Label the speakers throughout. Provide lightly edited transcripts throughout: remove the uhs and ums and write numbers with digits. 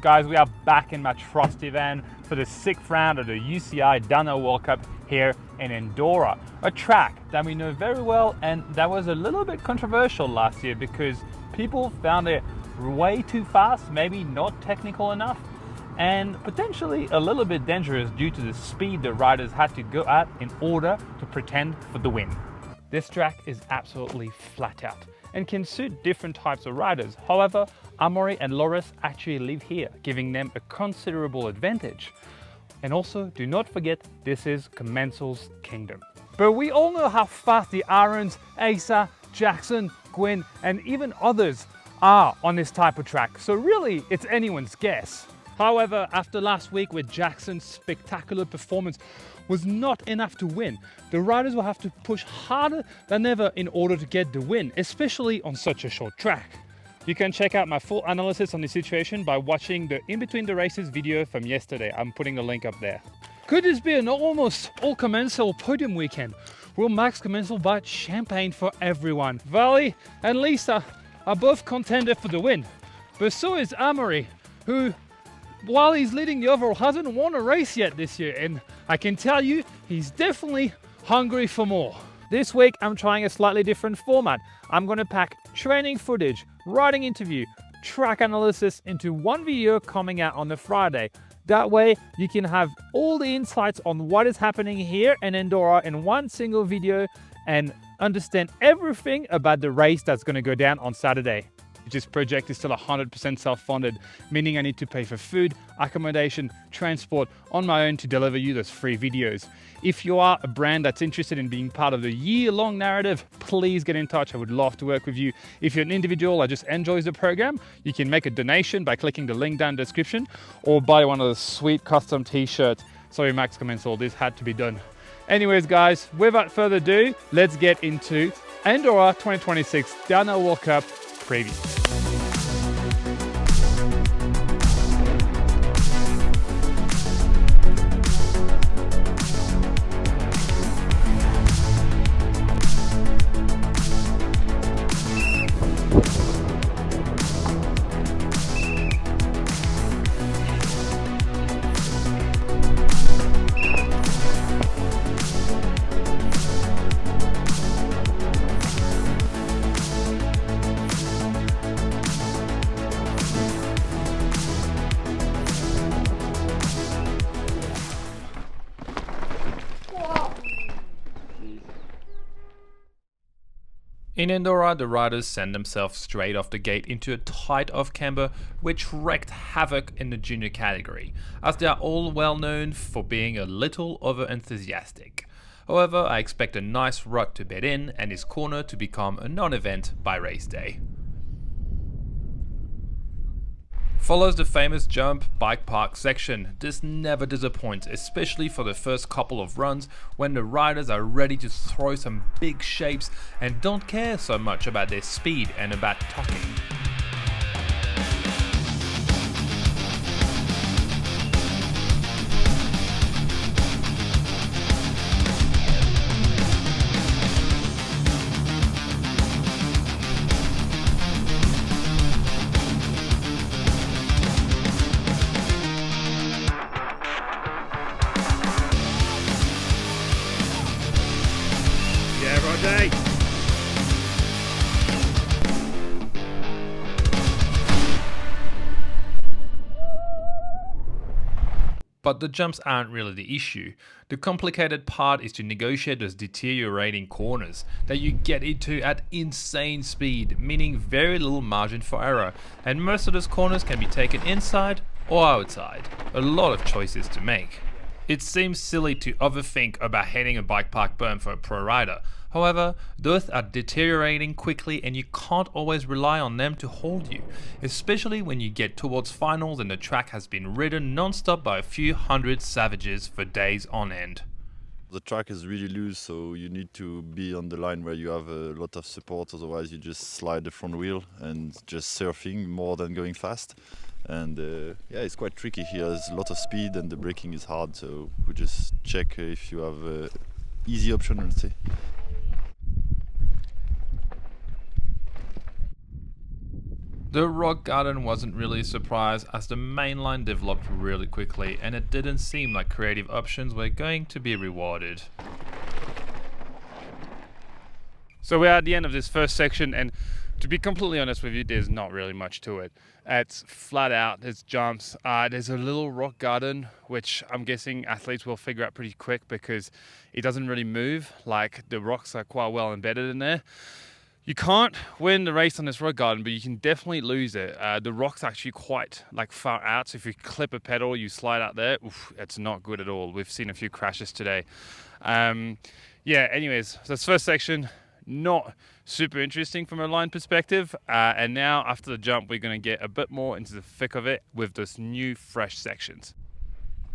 Speaker 1: guys, we are back in my trusty van for the 6th round of the UCI Downhill World Cup here in Andorra, a track that we know very well and that was a little bit controversial last year because people found it way too fast, maybe not technical enough, and potentially a little bit dangerous due to the speed the riders had to go at in order to pretend for the win. This track is absolutely flat out and can suit different types of riders. However, Amaury and Loris actually live here, giving them a considerable advantage. And also, do not forget, this is Commensal's kingdom. But we all know how fast the Arins, Asa, Jackson, Gwyn, and even others are on this type of track. So really, it's anyone's guess. However, after last week where Jackson's spectacular performance was not enough to win, the riders will have to push harder than ever in order to get the win, especially on such a short track. You can check out my full analysis on the situation by watching the In Between the Races video from yesterday. I'm putting the link up there. Could this be an almost all Commensal podium weekend? Will Max Commensal buy champagne for everyone? Vali and Lisa are both contenders for the win, but so is Amaury, who, while he's leading the overall, hasn't won a race yet this year, and I can tell you he's definitely hungry for more. This week I'm trying a slightly different format. I'm going to pack training footage, riding interview, track analysis into one video coming out on the Friday. That way you can have all the insights on what is happening here in Andorra in one single video and understand everything about the race that's going to go down on Saturday. This project is still 100% self-funded, meaning I need to pay for food, accommodation, transport on my own to deliver you those free videos. If you are a brand that's interested in being part of the year-long narrative, please get in touch. I would love to work with you. If you're an individual that just enjoys the program, you can make a donation by clicking the link down in the description or buy one of the sweet custom t-shirts. Sorry, Max Commensal, this had to be done. Anyways, guys, without further ado, let's get into Andorra 2026 Downhill World Cup preview. In Andorra, the riders send themselves straight off the gate into a tight off-camber which wreaked havoc in the junior category, as they are all well known for being a little over-enthusiastic. However, I expect a nice rut to bed in and this corner to become a non-event by race day. Follows the famous jump bike park section. This never disappoints, especially for the first couple of runs when the riders are ready to throw some big shapes and don't care so much about their speed and about tucking. But the jumps aren't really the issue. The complicated part is to negotiate those deteriorating corners that you get into at insane speed, meaning very little margin for error, and most of those corners can be taken inside or outside. A lot of choices to make. It seems silly to overthink about hitting a bike park berm for a pro rider. However, those are deteriorating quickly and you can't always rely on them to hold you, especially when you get towards finals and the track has been ridden non-stop by a few hundred savages for days on end.
Speaker 2: The track is really loose, so you need to be on the line where you have a lot of support, otherwise you just slide the front wheel and just surfing more than going fast. And yeah, it's quite tricky here. There's a lot of speed and the braking is hard, so we just check if you have an easy option, let's say.
Speaker 3: The rock garden wasn't really a surprise as the main line developed really quickly and it didn't seem like creative options were going to be rewarded.
Speaker 1: So we're at the end of this first section, and to be completely honest with you, there's not really much to it. It's flat out, there's jumps, there's a little rock garden, which I'm guessing athletes will figure out pretty quick because it doesn't really move, like the rocks are quite well embedded in there. You can't win the race on this rock garden, but you can definitely lose it. The rock's actually quite like far out, so if you clip a pedal, you slide out there, oof, it's not good at all. We've seen a few crashes today. Yeah, anyways, so this first section, not super interesting from a line perspective. And now after the jump, we're going to get a bit more into the thick of it with this new fresh sections.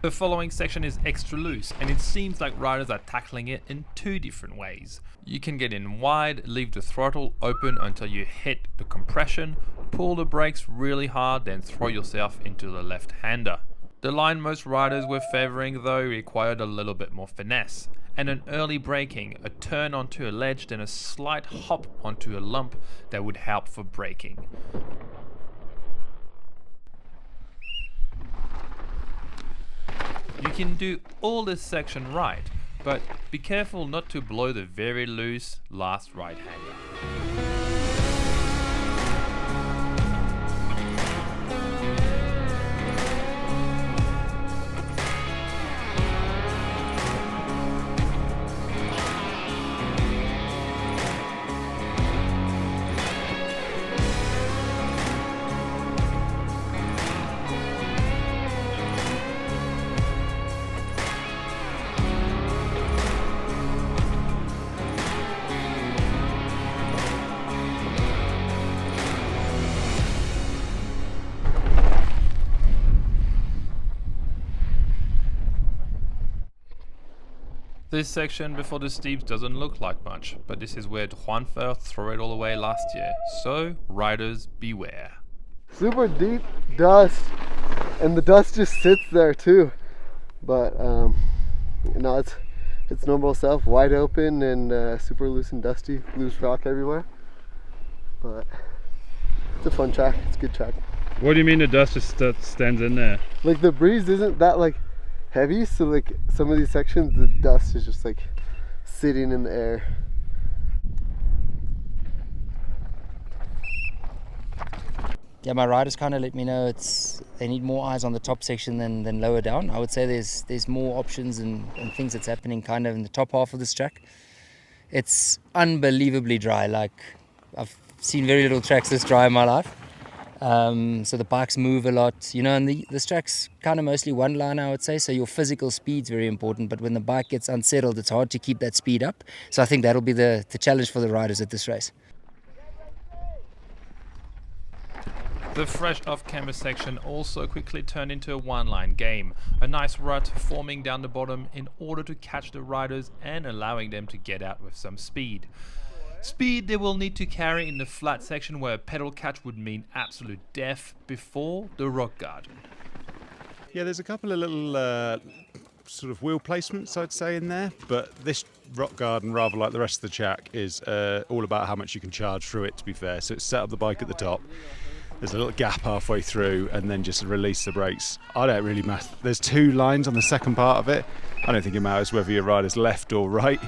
Speaker 3: The following section is extra loose and it seems like riders are tackling it in two different ways. You can get in wide, leave the throttle open until you hit the compression, pull the brakes really hard, then throw yourself into the left-hander. The line most riders were favouring though required a little bit more finesse, and an early braking, a turn onto a ledge, then a slight hop onto a lump that would help for braking. You can do all this section right, but be careful not to blow the very loose last right-hander. This section before the steeps doesn't look like much, but this is where Juanfer threw it all away last year, so riders beware.
Speaker 4: Super deep dust, and the dust just sits there too. But no, it's normal stuff, wide open and super loose and dusty, loose rock everywhere. But it's a fun track, it's a good track.
Speaker 1: What do you mean the dust just stands in there?
Speaker 4: Like the breeze isn't that like heavy, so like some of these sections the dust is just like sitting in the air.
Speaker 5: Yeah, my riders kind of let me know they need more eyes on the top section than lower down. I would say there's more options and things that's happening kind of in the top half of this track. It's unbelievably dry. Like I've seen very little tracks this dry in my life. So the bikes move a lot, you know, and this track's kind of mostly one line, I would say, so your physical speed's very important, but when the bike gets unsettled, it's hard to keep that speed up. So I think that'll be the challenge for the riders at this race.
Speaker 3: The fresh off-camber section also quickly turned into a one-line game, a nice rut forming down the bottom in order to catch the riders and allowing them to get out with some speed. Speed they will need to carry in the flat section where a pedal catch would mean absolute death before the rock garden.
Speaker 6: Yeah, there's a couple of little sort of wheel placements I'd say in there, but this rock garden, rather like the rest of the track, is all about how much you can charge through it, to be fair. So it's set up the bike at the top, there's a little gap halfway through, and then just release the brakes. I don't really matter. There's two lines on the second part of it. I don't think it matters whether your rider's left or right.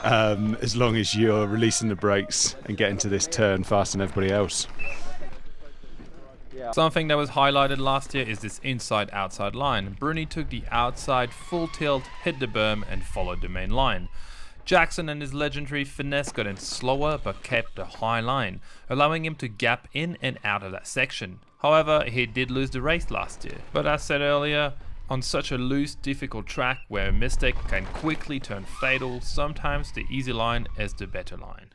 Speaker 6: As long as you're releasing the brakes and getting to this turn faster than everybody else.
Speaker 3: Something that was highlighted last year is this inside-outside line. Bruni took the outside full tilt, hit the berm and followed the main line. Jackson and his legendary finesse got in slower but kept the high line, allowing him to gap in and out of that section. However, he did lose the race last year. But as said earlier, on such a loose, difficult track where a mistake can quickly turn fatal, sometimes the easy line is the better line.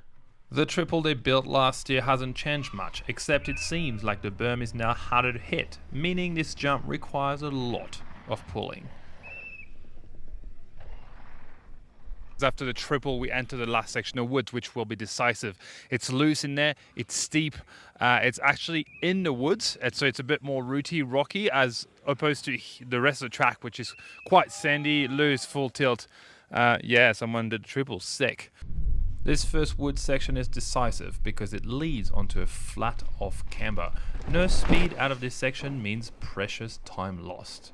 Speaker 3: The triple they built last year hasn't changed much, except it seems like the berm is now harder to hit, meaning this jump requires a lot of pulling.
Speaker 1: After the triple, we enter the last section of woods, which will be decisive. It's loose in there, it's steep, it's actually in the woods, and so it's a bit more rooty, rocky, as opposed to the rest of the track, which is quite sandy, loose, full tilt. Yeah, someone did triple, sick.
Speaker 3: This first wood section is decisive because it leads onto a flat off camber. No speed out of this section means precious time lost.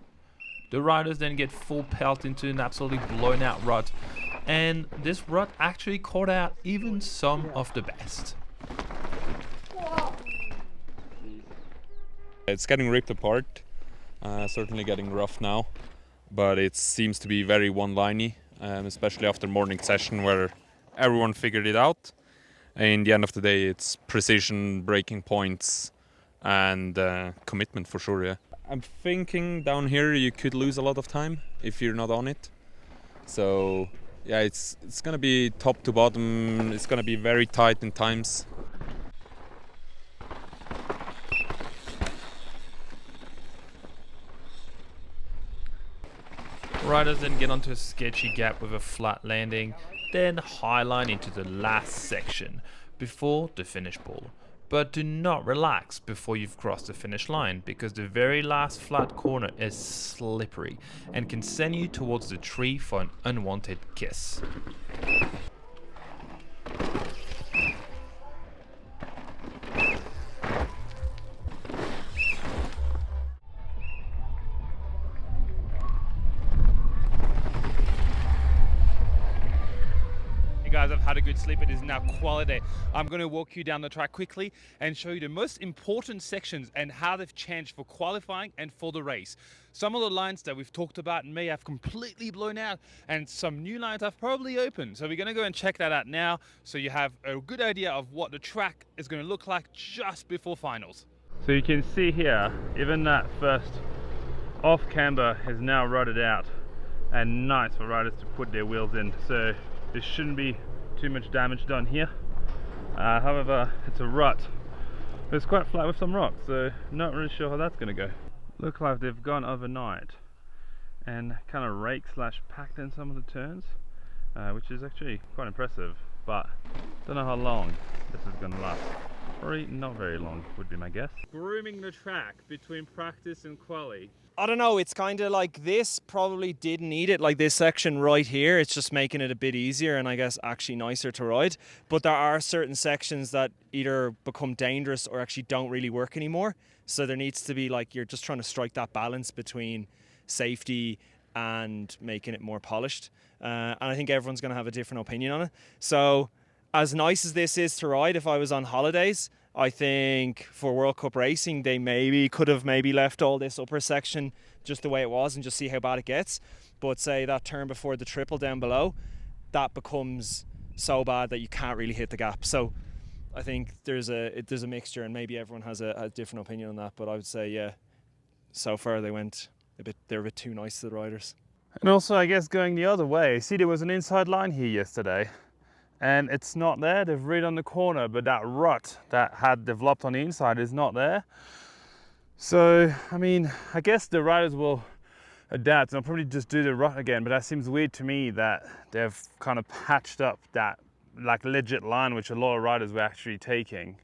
Speaker 3: The riders then get full pelt into an absolutely blown out rut, and this rut actually caught out even some of the best.
Speaker 7: It's getting ripped apart, certainly getting rough now, but it seems to be very one-liney, especially after morning session where everyone figured it out. In the end of the day, it's precision, breaking points, and commitment for sure. Yeah, I'm thinking down here you could lose a lot of time if you're not on it. So yeah, it's gonna be top to bottom. It's gonna be very tight in times.
Speaker 3: Riders then get onto a sketchy gap with a flat landing, then highline into the last section before the finish ball. But do not relax before you've crossed the finish line, because the very last flat corner is slippery and can send you towards the tree for an unwanted kiss.
Speaker 1: Guys, I've had a good sleep. It is now quality. I'm going to walk you down the track quickly and show you the most important sections and how they've changed for qualifying and for the race. Some of the lines that we've talked about may have completely blown out, and some new lines have probably opened. So we're going to go and check that out now, so you have a good idea of what the track is going to look like just before finals. So you can see here, even that first off camber is now rutted out, and nice for riders to put their wheels in. So there shouldn't be too much damage done here. However, it's a rut. It's quite flat with some rocks, so not really sure how that's going to go. Look like they've gone overnight and kind of rake slash packed in some of the turns, which is actually quite impressive, but don't know how long this is going to last. Probably not very long would be my guess. Grooming the track between practice and quali.
Speaker 8: I don't know, it's kind of like this probably didn't need it, like this section right here. It's just making it a bit easier and I guess actually nicer to ride. But there are certain sections that either become dangerous or actually don't really work anymore. So there needs to be, like, you're just trying to strike that balance between safety and making it more polished. And I think everyone's going to have a different opinion on it. So as nice as this is to ride, if I was on holidays, I think for World Cup racing, they could have left all this upper section just the way it was and just see how bad it gets. But say that turn before the triple down below, that becomes so bad that you can't really hit the gap. So I think there's a mixture, and maybe everyone has a different opinion on that. But I would say, yeah, so far they're a bit too nice to the riders.
Speaker 1: And also, I guess going the other way, see, there was an inside line here yesterday, and it's not there. They've rid on the corner, but that rut that had developed on the inside is not there. So, I mean, I guess the riders will adapt and they'll probably just do the rut again, but that seems weird to me that they've kind of patched up that like legit line which a lot of riders were actually taking.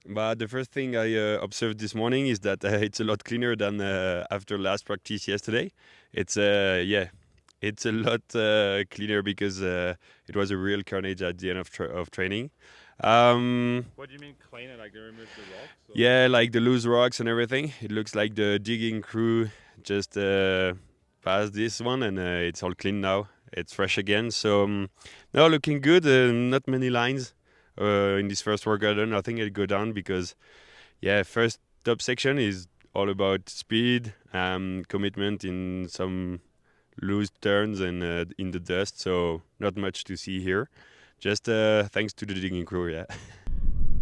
Speaker 9: But the first thing I observed this morning is that it's a lot cleaner than after last practice yesterday. It's a lot cleaner because it was a real carnage at the end of training.
Speaker 1: What do you mean cleaner? Like they removed the rocks? Or?
Speaker 9: Yeah, like the loose rocks and everything. It looks like the digging crew just passed this one, and it's all clean now. It's fresh again. So now looking good. Not many lines in this first work garden. I think it'll go down because, yeah, first top section is all about speed, commitment in some loose turns and in the dust, so not much to see here. Just thanks to the digging crew, yeah.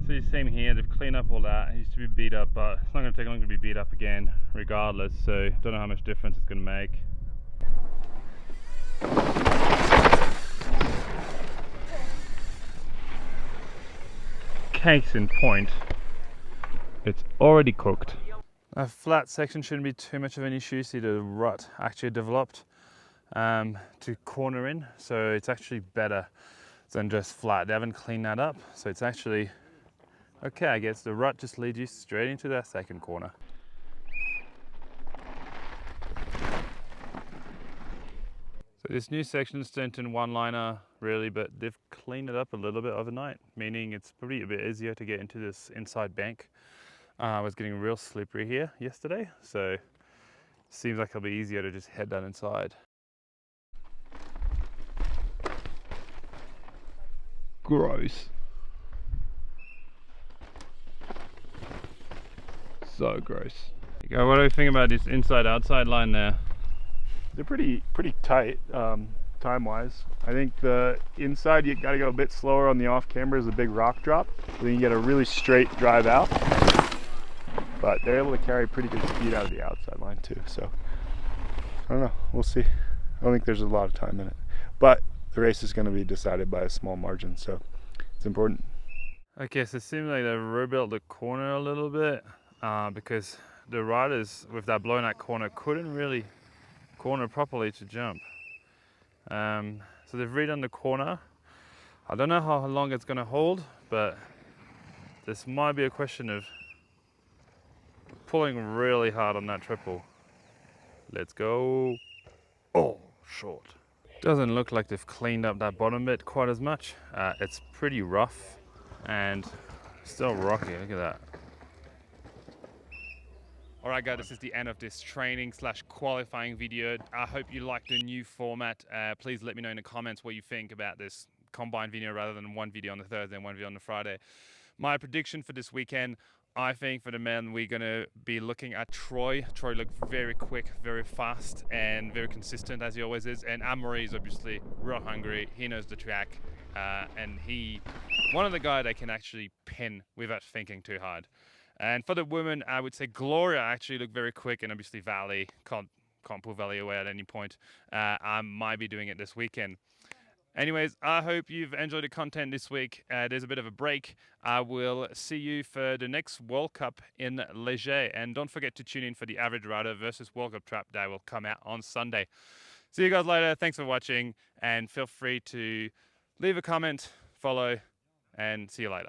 Speaker 1: So the same here, they've cleaned up all that. It used to be beat up, but it's not going to take long to be beat up again regardless, so don't know how much difference it's going to make. Case in point, it's already cooked. A flat section shouldn't be too much of an issue. See, the rut actually developed to corner in, so it's actually better than just flat. They haven't cleaned that up, so it's actually okay. I guess the rut just leads you straight into that second corner. So this new section is Stenton one-liner really, but they've cleaned it up a little bit overnight, meaning it's probably a bit easier to get into this inside bank. I was getting real slippery here yesterday, so seems like it'll be easier to just head down inside. Gross. So gross. Okay, what do you think about this inside-outside line there?
Speaker 10: They're pretty tight time-wise. I think the inside you got to go a bit slower on the off-camber is a big rock drop, so then you get a really straight drive out. But they're able to carry pretty good speed out of the outside line too. So I don't know. We'll see. I don't think there's a lot of time in it, but the race is going to be decided by a small margin, so it's important.
Speaker 1: Okay, so it seems like they've rebuilt the corner a little bit because the riders with that blown out corner couldn't really corner properly to jump. So they've redone the corner. I don't know how long it's going to hold, but this might be a question of pulling really hard on that triple. Let's go. Oh, short. Doesn't look like they've cleaned up that bottom bit quite as much. It's pretty rough and still rocky. Look at that. Alright guys, this is the end of this training / qualifying video. I hope you liked the new format. Please let me know in the comments what you think about this combined video rather than one video on the Thursday and one video on the Friday. My prediction for this weekend, I think for the men, we're going to be looking at Troy. Troy looked very quick, very fast, and very consistent as he always is. And Amaury is obviously real hungry. He knows the track, and one of the guys that can actually pin without thinking too hard. And for the women, I would say Gloria actually looked very quick, and obviously Valley can't pull Valley away at any point. I might be doing it this weekend. Anyways, I hope you've enjoyed the content this week. There's a bit of a break. I will see you for the next World Cup in Léger. And don't forget to tune in for the Average Rider versus World Cup Trap that will come out on Sunday. See you guys later. Thanks for watching. And feel free to leave a comment, follow, and see you later.